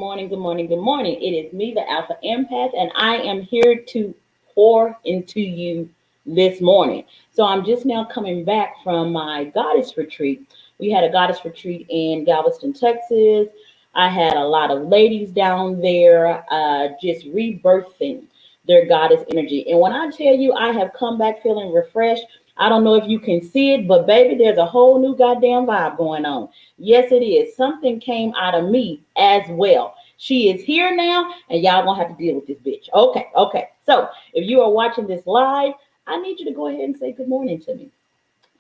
morning, good morning, good morning. It is me, the Alpha Empath, and I am here to pour into you this morning. So I'm just now coming back from my goddess retreat. We had a goddess retreat in Galveston, Texas. I had a lot of ladies down there just rebirthing their goddess energy. And when I tell you I have come back feeling refreshed, I don't know if you can see it, but baby, there's a whole new goddamn vibe going on. Yes, it is. Something came out of me as well. She is here now, and y'all gonna have to deal with this bitch. Okay. So if you are watching this live, I need you to go ahead and say good morning to me.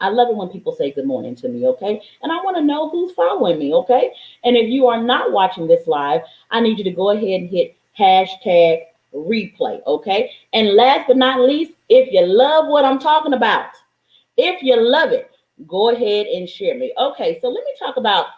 I love it when people say good morning to me, okay? And I want to know who's following me, okay? And if you are not watching this live, I need you to go ahead and hit hashtag replay, okay? And last but not least, if you love what I'm talking about, if you love it, go ahead and share me. Okay, so let me talk about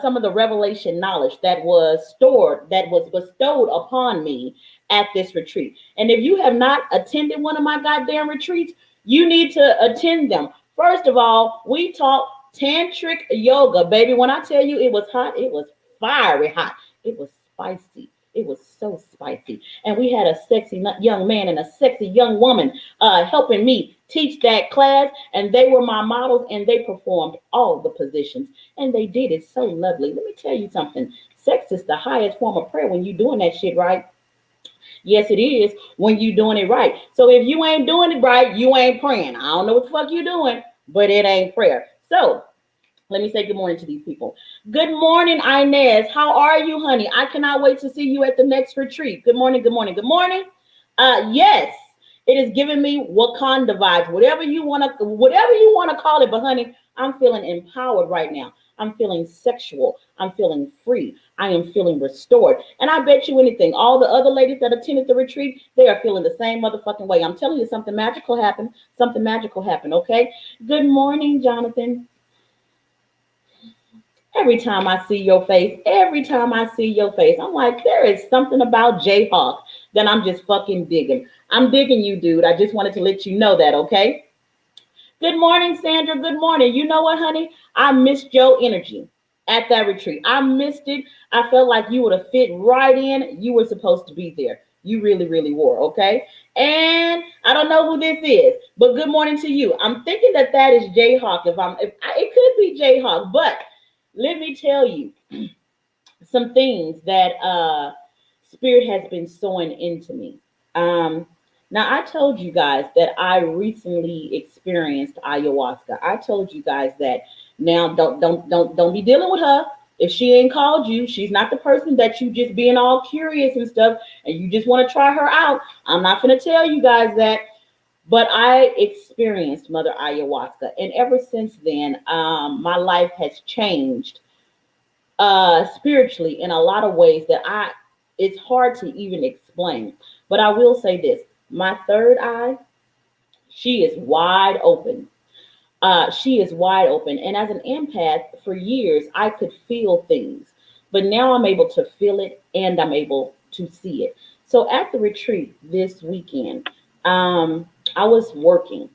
some of the revelation knowledge that was stored, that was bestowed upon me at this retreat. And if you have not attended one of my goddamn retreats, you need to attend them. First of all, we taught tantric yoga, baby. When I tell you it was hot, it was fiery hot. It was spicy. It was so spicy. And we had a sexy young man and a sexy young woman helping me teach that class. And they were my models and they performed all the positions. And they did it so lovely. Let me tell you something. Sex is the highest form of prayer when you're doing that shit right. Yes, it is when you're doing it right. So if you ain't doing it right, you ain't praying. I don't know what the fuck you're doing, but it ain't prayer. So let me say good morning to these people. Good morning, Inez. How are you, honey? I cannot wait to see you at the next retreat. Good morning, good morning, good morning. Yes, it is giving me Wakanda vibes. Whatever you want to call it, but honey, I'm feeling empowered right now. I'm feeling sexual. I'm feeling free. I am feeling restored. And I bet you anything, all the other ladies that attended the retreat, they are feeling the same motherfucking way. I'm telling you, something magical happened. Something magical happened, okay? Good morning, Jonathan. Every time I see your face, I'm like, there is something about Jayhawk that I'm just fucking digging. I'm digging you, dude. I just wanted to let you know that, okay? Good morning, Sandra. Good morning. You know what, honey? I missed your energy at that retreat. I missed it. I felt like you would have fit right in. You were supposed to be there. You really, really were, okay? And I don't know who this is, but good morning to you. I'm thinking that is Jayhawk. It could be Jayhawk, but let me tell you some things that Spirit has been sowing into me. Now, I told you guys that I recently experienced ayahuasca. I told you guys that. Now, don't be dealing with her. If she ain't called you, she's not the person that you just being all curious and stuff, and you just want to try her out. I'm not going to tell you guys that. But I experienced Mother Ayahuasca, and ever since then, my life has changed spiritually in a lot of ways that it's hard to even explain. But I will say this: my third eye, she is wide open. She is wide open, and as an empath, for years I could feel things, but now I'm able to feel it and I'm able to see it. So at the retreat this weekend, I was working.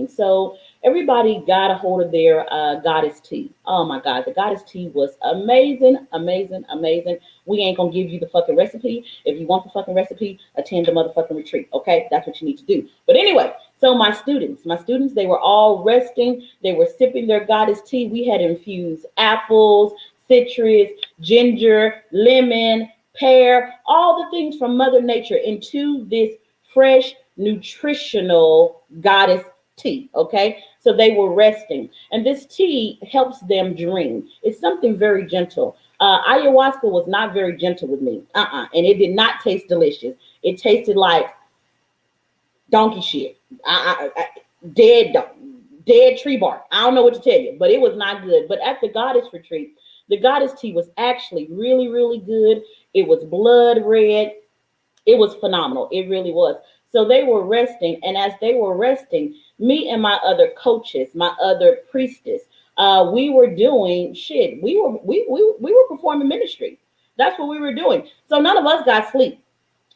So everybody got a hold of their goddess tea. Oh my God, the goddess tea was amazing, amazing, amazing. We ain't gonna give you the fucking recipe. If you want the fucking recipe, attend the motherfucking retreat. Okay, that's what you need to do. But anyway, so my students, they were all resting. They were sipping their goddess tea. We had infused apples, citrus, ginger, lemon, pear, all the things from Mother Nature into this fresh, nutritional goddess tea. Okay, so they were resting, and this tea helps them dream. It's something very gentle. Ayahuasca was not very gentle with me, and it did not taste delicious. It tasted like donkey shit. Dead tree bark. I don't know what to tell you, but it was not good. But at the goddess retreat, the goddess tea was actually really, really good. It was blood red. It was phenomenal. It really was. So they were resting, and as they were resting, me and my other coaches, my other priestess, we were doing shit. We were performing ministry. That's what we were doing. So none of us got sleep.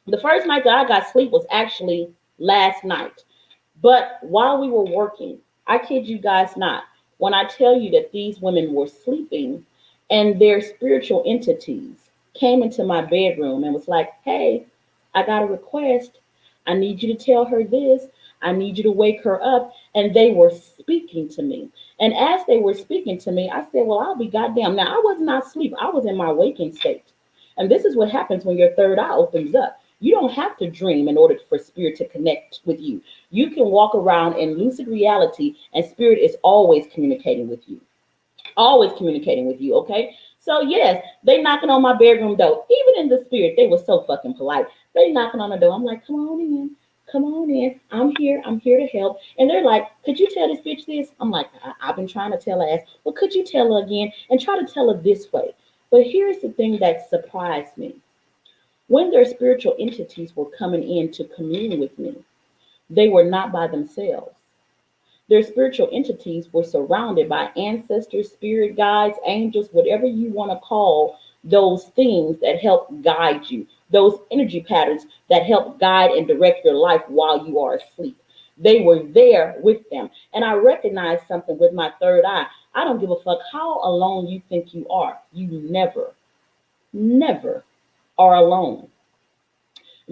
The first night that I got sleep was actually last night. But while we were working, I kid you guys not, when I tell you that these women were sleeping and their spiritual entities came into my bedroom and was like, hey, I got a request. I need you to tell her this. I need you to wake her up. And they were speaking to me. And as they were speaking to me, I said, well, I'll be goddamn. Now, I was not asleep. I was in my waking state. And this is what happens when your third eye opens up. You don't have to dream in order for spirit to connect with you. You can walk around in lucid reality, and spirit is always communicating with you. Always communicating with you, okay? So yes, they knocking on my bedroom door. Even in the spirit, they were so fucking polite. They knocking on the door. I'm like, come on in. Come on in. I'm here. I'm here to help. And they're like, could you tell this bitch this? I'm like, I've been trying to tell her ass. Well, could you tell her again and try to tell her this way? But here's the thing that surprised me. When their spiritual entities were coming in to commune with me, they were not by themselves. Their spiritual entities were surrounded by ancestors, spirit guides, angels, whatever you want to call those things that help guide you, those energy patterns that help guide and direct your life while you are asleep. They were there with them. And I recognized something with my third eye. I don't give a fuck how alone you think you are. You never are alone.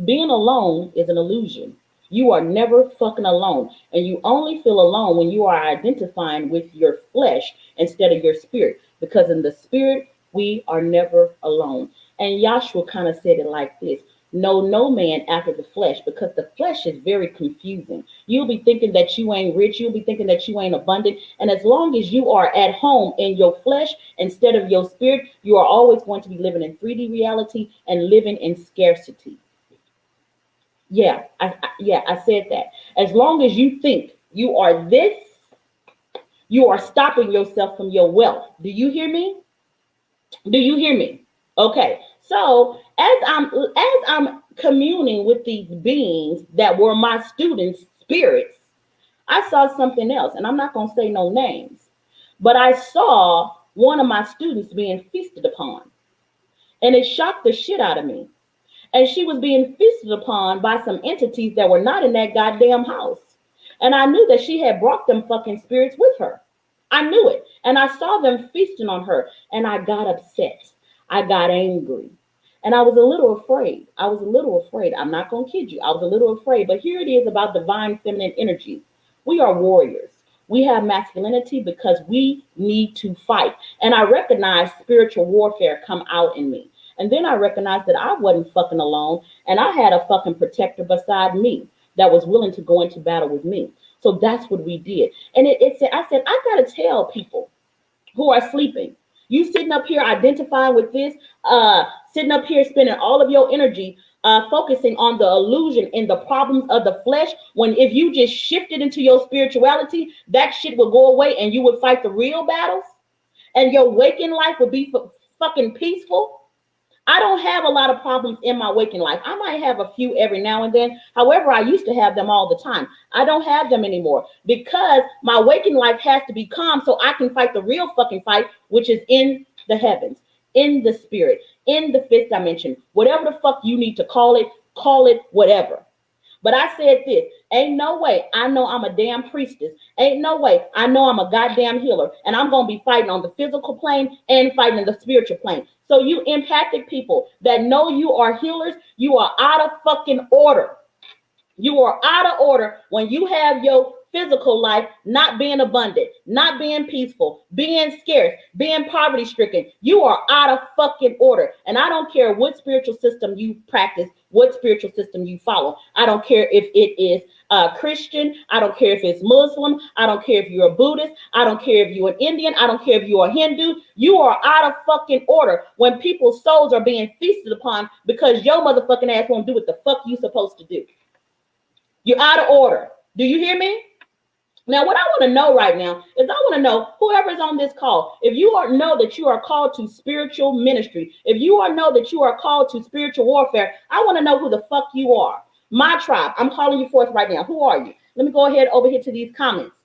Being alone is an illusion. You are never fucking alone. And you only feel alone when you are identifying with your flesh instead of your spirit. Because in the spirit, we are never alone. And Yahshua kind of said it like this. Know no man after the flesh, because the flesh is very confusing. You'll be thinking that you ain't rich. You'll be thinking that you ain't abundant. And as long as you are at home in your flesh instead of your spirit, you are always going to be living in 3D reality and living in scarcity. I said that. As long as you think you are this, you are stopping yourself from your wealth. Do you hear me? Do you hear me? Okay. So as I'm communing with these beings that were my students' spirits, I saw something else, and I'm not gonna say no names, but I saw one of my students being feasted upon, and it shocked the shit out of me. And she was being feasted upon by some entities that were not in that goddamn house. And I knew that she had brought them fucking spirits with her. I knew it. And I saw them feasting on her. And I got upset. I got angry. And I was a little afraid. I was a little afraid. I'm not going to kid you. I was a little afraid. But here it is about divine feminine energy. We are warriors. We have masculinity because we need to fight. And I recognize spiritual warfare come out in me. And then I recognized that I wasn't fucking alone, and I had a fucking protector beside me that was willing to go into battle with me. So that's what we did. And I said, I gotta tell people who are sleeping. You sitting up here identifying with this, sitting up here spending all of your energy focusing on the illusion and the problems of the flesh, when if you just shifted into your spirituality, that shit would go away and you would fight the real battles, and your waking life would be fucking peaceful. I don't have a lot of problems in my waking life. I might have a few every now and then. However, I used to have them all the time. I don't have them anymore because my waking life has to be calm so I can fight the real fucking fight, which is in the heavens, in the spirit, in the fifth dimension. Whatever the fuck you need to call it whatever. But I said this, ain't no way I know I'm a damn priestess. Ain't no way I know I'm a goddamn healer. And I'm going to be fighting on the physical plane and fighting in the spiritual plane. So you empathic people that know you are healers, you are out of fucking order. You are out of order when you have your physical life not being abundant, not being peaceful, being scarce, being poverty stricken. You are out of fucking order. And I don't care what spiritual system you practice, what spiritual system you follow. I don't care if it is Christian. I don't care if it's Muslim. I don't care if you're a Buddhist. I don't care if you're an Indian. I don't care if you're a Hindu. You are out of fucking order when people's souls are being feasted upon because your motherfucking ass won't do what the fuck you supposed to do. You're out of order. Do you hear me? Now, what I want to know right now is I want to know whoever's on this call, if you know that you are called to spiritual ministry, if you know that you are called to spiritual warfare, I want to know who the fuck you are. My tribe, I'm calling you forth right now. Who are you? Let me go ahead over here to these comments.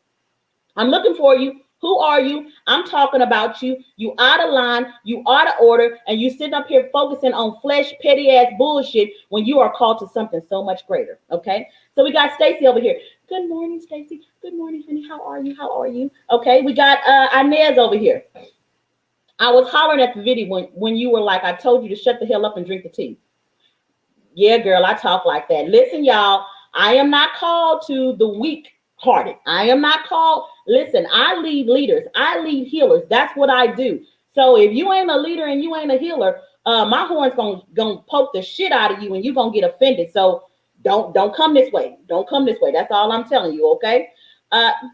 I'm looking for you. Who are you? I'm talking about you. You out of line, you out of order, and you sitting up here focusing on flesh, petty ass bullshit when you are called to something so much greater. Okay. So we got Stacy over here. Good morning, Stacy. Good morning, honey. How are you? How are you? Okay. We got Inez over here. I was hollering at the video when you were like, I told you to shut the hell up and drink the tea. Yeah, girl, I talk like that. Listen, y'all, I am not called to the weak hearted. I am not called. Listen, I lead leaders. I lead healers. That's what I do. So if you ain't a leader and you ain't a healer, my horn's gonna poke the shit out of you and you're gonna get offended. So don't come this way. Don't come this way. That's all I'm telling you, okay?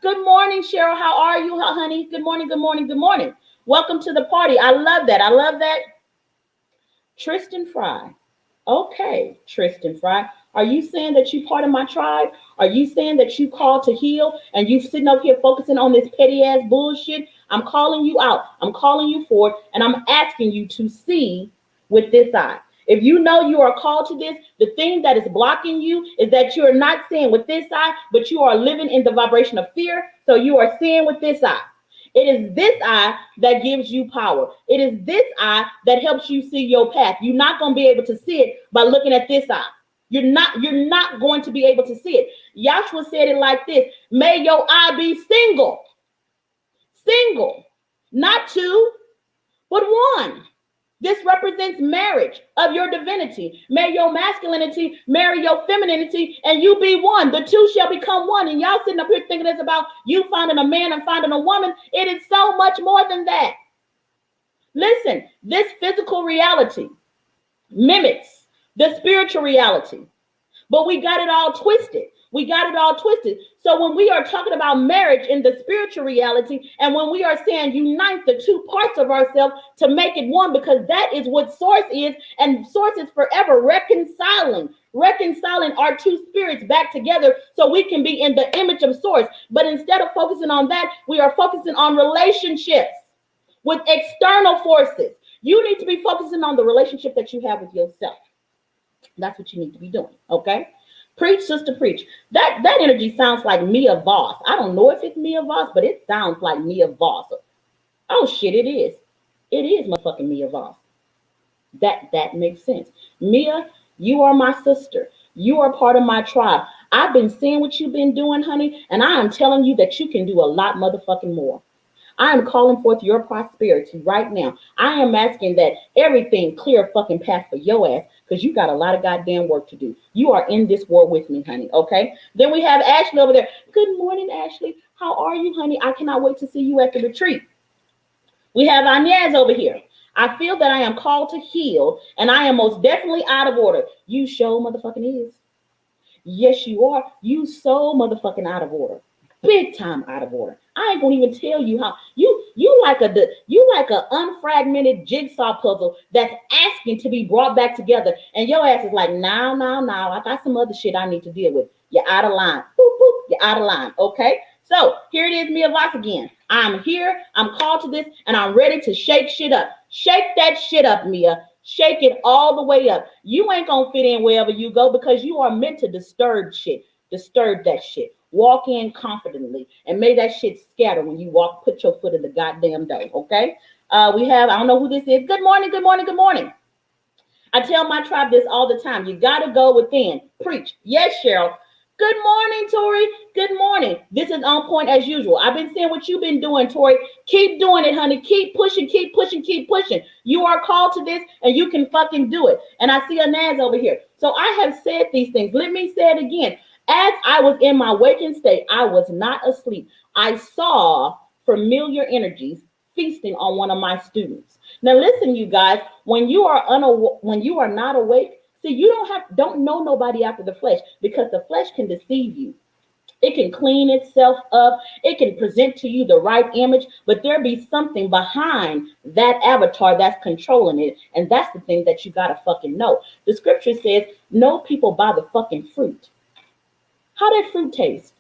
Good morning, Cheryl. How are you, honey? Good morning, good morning, good morning. Welcome to the party. I love that. I love that. Tristan Fry. Okay, Tristan Fry. Are you saying that you part of my tribe? Are you saying that you called to heal and you sitting up here focusing on this petty ass bullshit? I'm calling you out. I'm calling you forth, and I'm asking you to see with this eye. If you know you are called to this, the thing that is blocking you is that you are not seeing with this eye, but you are living in the vibration of fear. So you are seeing with this eye. It is this eye that gives you power. It is this eye that helps you see your path. You're not going to be able to see it by looking at this eye. You're not going to be able to see it. Yahshua said it like this: may your eye be single. Single. Not two, but one. This represents marriage of your divinity. May your masculinity marry your femininity and you be one. The two shall become one. And y'all sitting up here thinking it's about you finding a man and finding a woman. It is so much more than that. Listen, this physical reality mimics the spiritual reality. But we got it all twisted. We got it all twisted. So when we are talking about marriage in the spiritual reality, and when we are saying unite the two parts of ourselves to make it one, because that is what source is, and source is forever reconciling our two spirits back together so we can be in the image of source. But instead of focusing on that, we are focusing on relationships with external forces. You need to be focusing on the relationship that you have with yourself. That's what you need to be doing, okay? Preach, sister, preach. That energy sounds like Mia Voss. I don't know if it's Mia Voss, but it sounds like Mia Voss. Oh, shit, it is. It is motherfucking Mia Voss. That makes sense. Mia, you are my sister. You are part of my tribe. I've been seeing what you've been doing, honey, and I am telling you that you can do a lot motherfucking more. I am calling forth your prosperity right now. I am asking that everything clear a fucking path for your ass, because you got a lot of goddamn work to do. You are in this war with me, honey, okay? Then we have Ashley over there. Good morning, Ashley. How are you, honey? I cannot wait to see you at the retreat. We have Inez over here. I feel that I am called to heal, and I am most definitely out of order. You show motherfucking is. Yes, you are. You so motherfucking out of order. Big time out of order. I ain't gonna even tell you how you like a unfragmented jigsaw puzzle that's asking to be brought back together, and your ass is like, now, I got some other shit I need to deal with. You're out of line. Boop, boop, you're out of line. Okay. So here it is, Mia Voss again. I'm here. I'm called to this, and I'm ready to shake shit up. Shake that shit up, Mia. Shake it all the way up. You ain't gonna fit in wherever you go because you are meant to disturb shit. Disturb that shit. Walk in confidently and may that shit scatter when you walk, put your foot in the goddamn door, okay? We have, I don't know who this is. Good morning, good morning, good morning. I tell my tribe this all the time. You got to go within. Preach. Yes, Cheryl. Good morning, Tori. Good morning. This is on point as usual. I've been seeing what you've been doing, Tori. Keep doing it, honey. Keep pushing, keep pushing, keep pushing. You are called to this and you can fucking do it. And I see a Naz over here. So I have said these things. Let me say it again. As I was in my waking state, I was not asleep. I saw familiar energies feasting on one of my students. Now, listen, you guys, when you are not awake, see, you don't know nobody after the flesh, because the flesh can deceive you. It can clean itself up. It can present to you the right image, but there be something behind that avatar that's controlling it. And that's the thing that you got to fucking know. The scripture says, know people by the fucking fruit. How that fruit taste?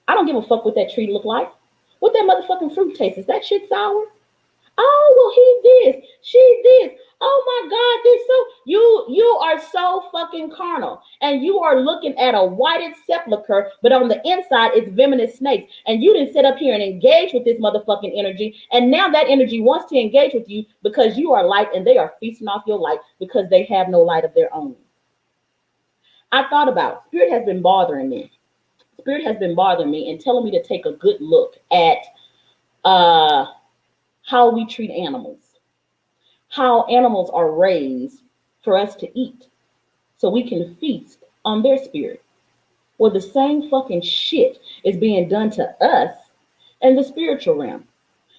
I don't give a fuck what that tree look like. What that motherfucking fruit taste? Is that shit sour? Oh, well, he this, she this. Oh my God, this so you are so fucking carnal, and you are looking at a whited sepulcher, but on the inside it's venomous snakes. And you didn't sit up here and engage with this motherfucking energy, and now that energy wants to engage with you because you are light, and they are feasting off your light because they have no light of their own. I thought about spirit has been bothering me. Spirit has been bothering me and telling me to take a good look at how we treat animals. how animals are raised for us to eat so we can feast on their spirit. Well, the same fucking shit is being done to us in the spiritual realm.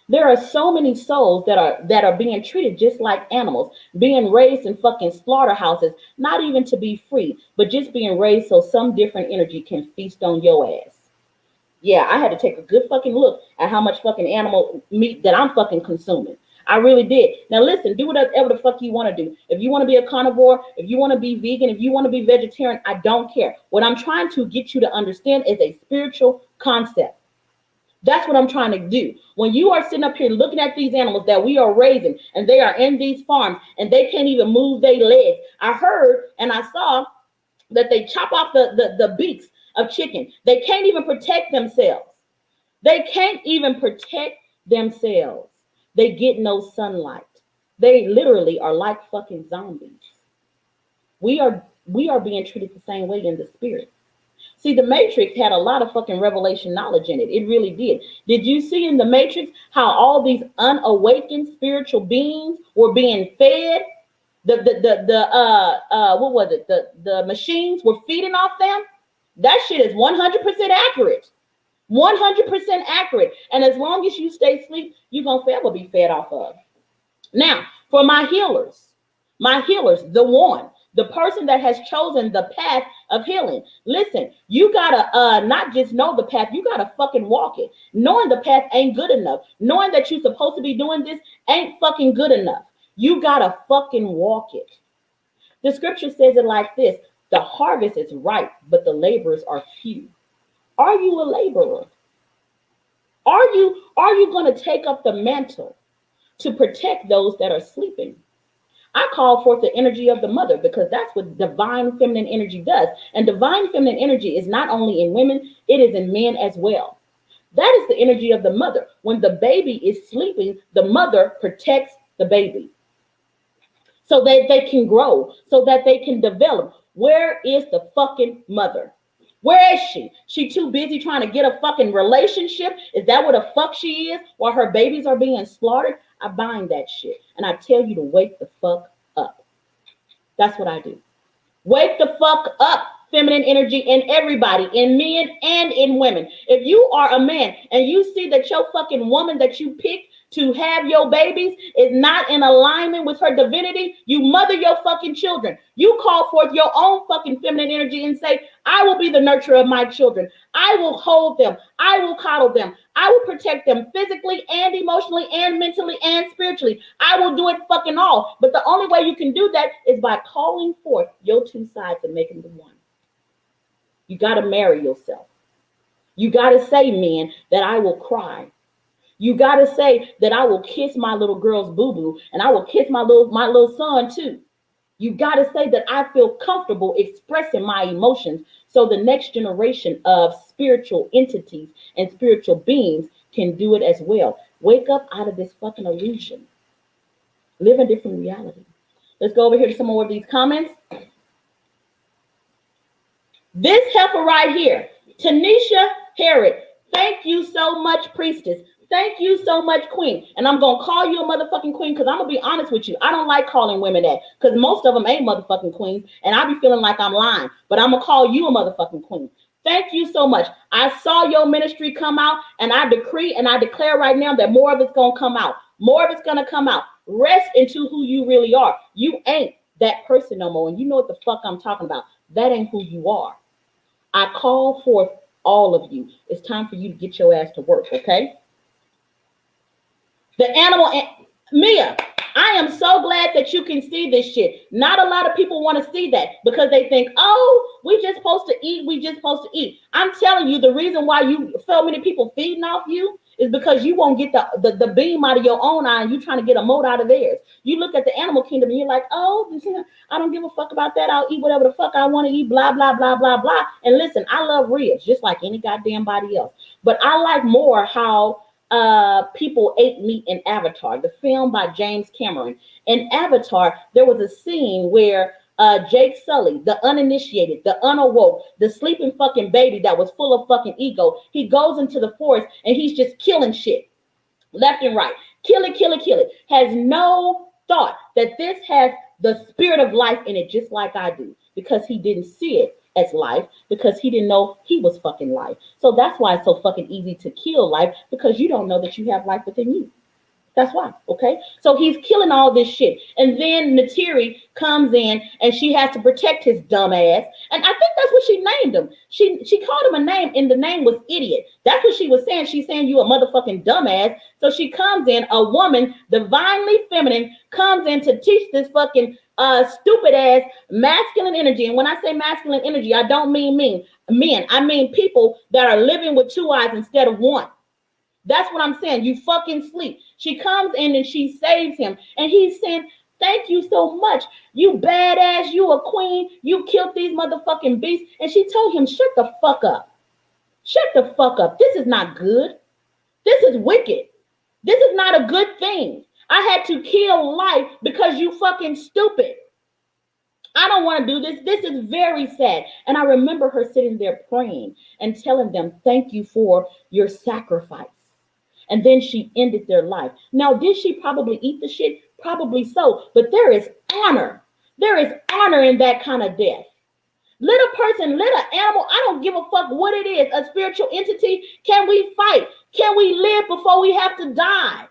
There are so many souls that are being treated just like animals, being raised in fucking slaughterhouses, not even to be free, but just being raised so some different energy can feast on your ass. Yeah, I had to take a good fucking look at how much fucking animal meat that I'm fucking consuming. I really did. Now listen, do whatever the fuck you want to do. If you want to be a carnivore, if you want to be vegan, if you want to be vegetarian, I don't care. What I'm trying to get you to understand is a spiritual concept. That's what I'm trying to do. When you are sitting up here looking at these animals that we are raising and they are in these farms and they can't even move their legs. I heard and I saw that they chop off the beaks of chicken. They can't even protect themselves. They can't even protect themselves. They get no sunlight. They literally are like fucking zombies. We are being treated the same way in the spirit. See, the Matrix had a lot of fucking revelation knowledge in it. It really did. Did you see in the Matrix how all these unawakened spiritual beings were being fed? What was it? The machines were feeding off them. That shit is 100% accurate. 100% accurate. And as long as you stay asleep, you're going to forever be fed off of. Now, for my healers, the person that has chosen the path of healing. Listen, you gotta not just know the path, you gotta fucking walk it. Knowing the path ain't good enough. Knowing that you're supposed to be doing this ain't fucking good enough. You gotta fucking walk it. The scripture says it like this: the harvest is ripe, but the laborers are few. Are you a laborer? Are you gonna take up the mantle to protect those that are sleeping? I call forth the energy of the mother because that's what divine feminine energy does. And divine feminine energy is not only in women, it is in men as well. That is the energy of the mother. When the baby is sleeping, the mother protects the baby so that they can grow, so that they can develop. Where is the fucking mother? Where is she? She too busy trying to get a fucking relationship? Is that what the fuck she is? While her babies are being slaughtered? I bind that shit. And I tell you to wake the fuck up. That's what I do. Wake the fuck up, feminine energy in everybody, in men and in women. If you are a man and you see that your fucking woman that you picked to have your babies is not in alignment with her divinity, you mother your fucking children. You call forth your own fucking feminine energy and say, I will be the nurturer of my children. I will hold them. I will coddle them. I will protect them physically and emotionally and mentally and spiritually. I will do it fucking all. But the only way you can do that is by calling forth your two sides and making them one. You got to marry yourself. You got to say, men, that I will cry. You got to say that I will kiss my little girl's boo-boo and I will kiss my little son too. You got to say that I feel comfortable expressing my emotions so the next generation of spiritual entities and spiritual beings can do it as well. Wake up out of this fucking illusion. Live a different reality. Let's go over here to some more of these comments. This heifer right here, Tanisha Herod. Thank you so much, priestess. Thank you so much, queen. And I'm going to call you a motherfucking queen because I'm going to be honest with you. I don't like calling women that because most of them ain't motherfucking queens. And I be feeling like I'm lying. But I'm going to call you a motherfucking queen. Thank you so much. I saw your ministry come out and I decree and I declare right now that more of it's going to come out. More of it's going to come out. Rest into who you really are. You ain't that person no more. And you know what the fuck I'm talking about. That ain't who you are. I call forth all of you. It's time for you to get your ass to work, okay? The animal, Mia, I am so glad that you can see this shit. Not a lot of people want to see that because they think, oh, we just supposed to eat. We just supposed to eat. I'm telling you, the reason why you so many people feeding off you is because you won't get the beam out of your own eye and you trying to get a mote out of theirs. You look at the animal kingdom and you're like, oh, I don't give a fuck about that. I'll eat whatever the fuck I want to eat, blah, blah, blah, blah, blah. And listen, I love ribs just like any goddamn body else. But I like more how people ate meat in Avatar, the film by James Cameron. In Avatar, there was a scene where Jake Sully, the uninitiated, the unawoke, the sleeping fucking baby that was full of fucking ego, he goes into the forest and he's just killing shit left and right. Kill it, kill it, kill it. Has no thought that this has the spirit of life in it, just like I do, because he didn't see it as life, because he didn't know he was fucking life. So that's why it's so fucking easy to kill life, because you don't know that you have life within you. That's why, okay? So he's killing all this shit. And then Natiri comes in and she has to protect his dumb ass. And I think that's what she named him. She called him a name, and the name was idiot. That's what she was saying. She's saying you a motherfucking dumbass. So she comes in, a woman, divinely feminine, comes in to teach this fucking stupid ass masculine energy. And when I say masculine energy, I don't mean men. I mean people that are living with two eyes instead of one. That's what I'm saying. You fucking sleep. She comes in and she saves him. And he's saying, thank you so much. You badass. You a queen. You killed these motherfucking beasts. And she told him, shut the fuck up. Shut the fuck up. This is not good. This is wicked. This is not a good thing. I had to kill life because you fucking stupid. I don't want to do this. This is very sad. And I remember her sitting there praying and telling them, thank you for your sacrifice. And then she ended their life. Now, did she probably eat the shit? Probably so. But there is honor. There is honor in that kind of death. Little person, little animal, I don't give a fuck what it is. A spiritual entity. Can we fight? Can we live before we have to die?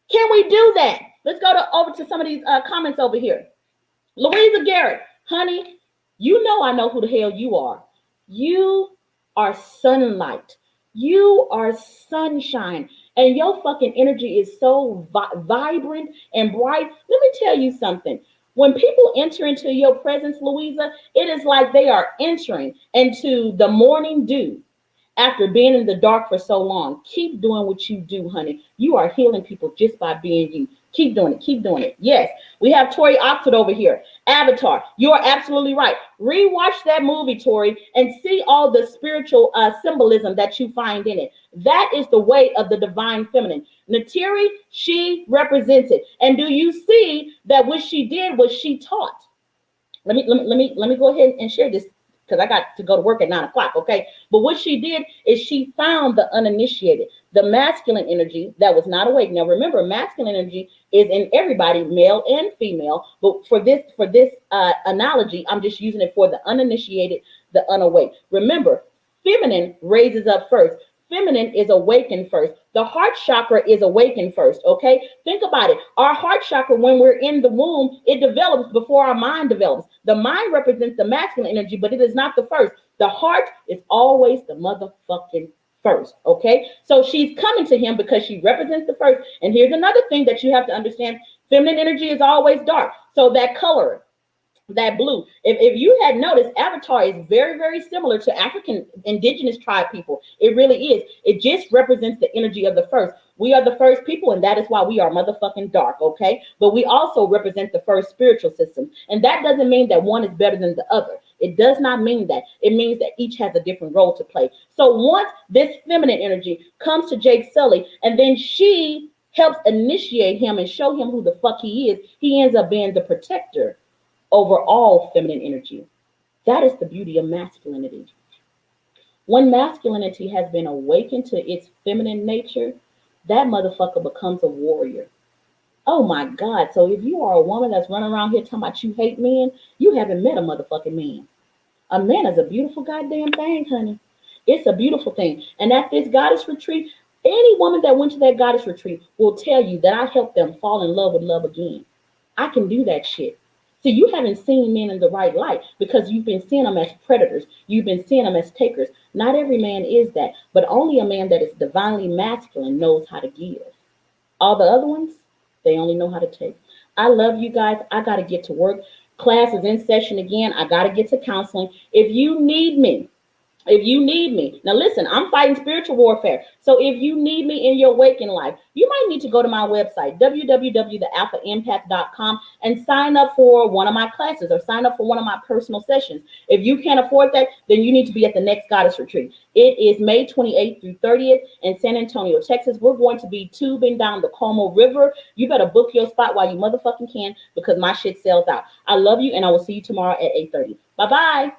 Can we do that? Let's go over to some of these comments over here. Louisa Garrett, honey, you know I know who the hell you are. You are sunlight. You are sunshine, and your fucking energy is so vibrant and bright. Let me tell you something. When people enter into your presence, Louisa, it is like they are entering into the morning dew after being in the dark for so long. Keep doing what you do, honey. You are healing people just by being you. Keep doing it. Keep doing it. Yes, we have Tori Oxford over here. Avatar. You are absolutely right. Rewatch that movie, Tori, and see all the spiritual symbolism that you find in it. That is the way of the divine feminine. Natiri, she represents it. And do you see that what she did was she taught? Let me go ahead and share this, because I got to go to work at 9 o'clock, okay? But what she did is she found the uninitiated, the masculine energy that was not awake. Now, remember, masculine energy is in everybody, male and female. But for this analogy, I'm just using it for the uninitiated, the unawake. Remember, feminine raises up first. Feminine is awakened first. The heart chakra is awakened first, okay? Think about it. Our heart chakra, when we're in the womb, it develops before our mind develops. The mind represents the masculine energy, but it is not the first. The heart is always the motherfucking first, okay? So she's coming to him because she represents the first. And here's another thing that you have to understand. Feminine energy is always dark. So that color, that blue. If you had noticed, Avatar is very, very similar to African indigenous tribe people. It really is. It just represents the energy of the first. We are the first people, and that is why we are motherfucking dark, okay? But we also represent the first spiritual system. And that doesn't mean that one is better than the other. It does not mean that. It means that each has a different role to play. So once this feminine energy comes to Jake Sully, and then she helps initiate him and show him who the fuck he is, he ends up being the protector over all feminine energy. That is the beauty of masculinity. When masculinity has been awakened to its feminine nature, that motherfucker becomes a warrior. Oh my God. So if you are a woman that's running around here talking about you hate men, you haven't met a motherfucking man. A man is a beautiful goddamn thing, honey. It's a beautiful thing. And at this goddess retreat, any woman that went to that goddess retreat will tell you that I helped them fall in love with love again. I can do that shit. See, you haven't seen men in the right light because you've been seeing them as predators. You've been seeing them as takers. Not every man is that, but only a man that is divinely masculine knows how to give. All the other ones, they only know how to take. I love you guys. I got to get to work. Class is in session again. I got to get to counseling. If you need me, now listen, I'm fighting spiritual warfare. So if you need me in your waking life, you might need to go to my website, www.thealphaempath.com, and sign up for one of my classes or sign up for one of my personal sessions. If you can't afford that, then you need to be at the next Goddess Retreat. It is May 28th through 30th in San Antonio, Texas. We're going to be tubing down the Como River. You better book your spot while you motherfucking can, because my shit sells out. I love you, and I will see you tomorrow at 8:30. Bye-bye.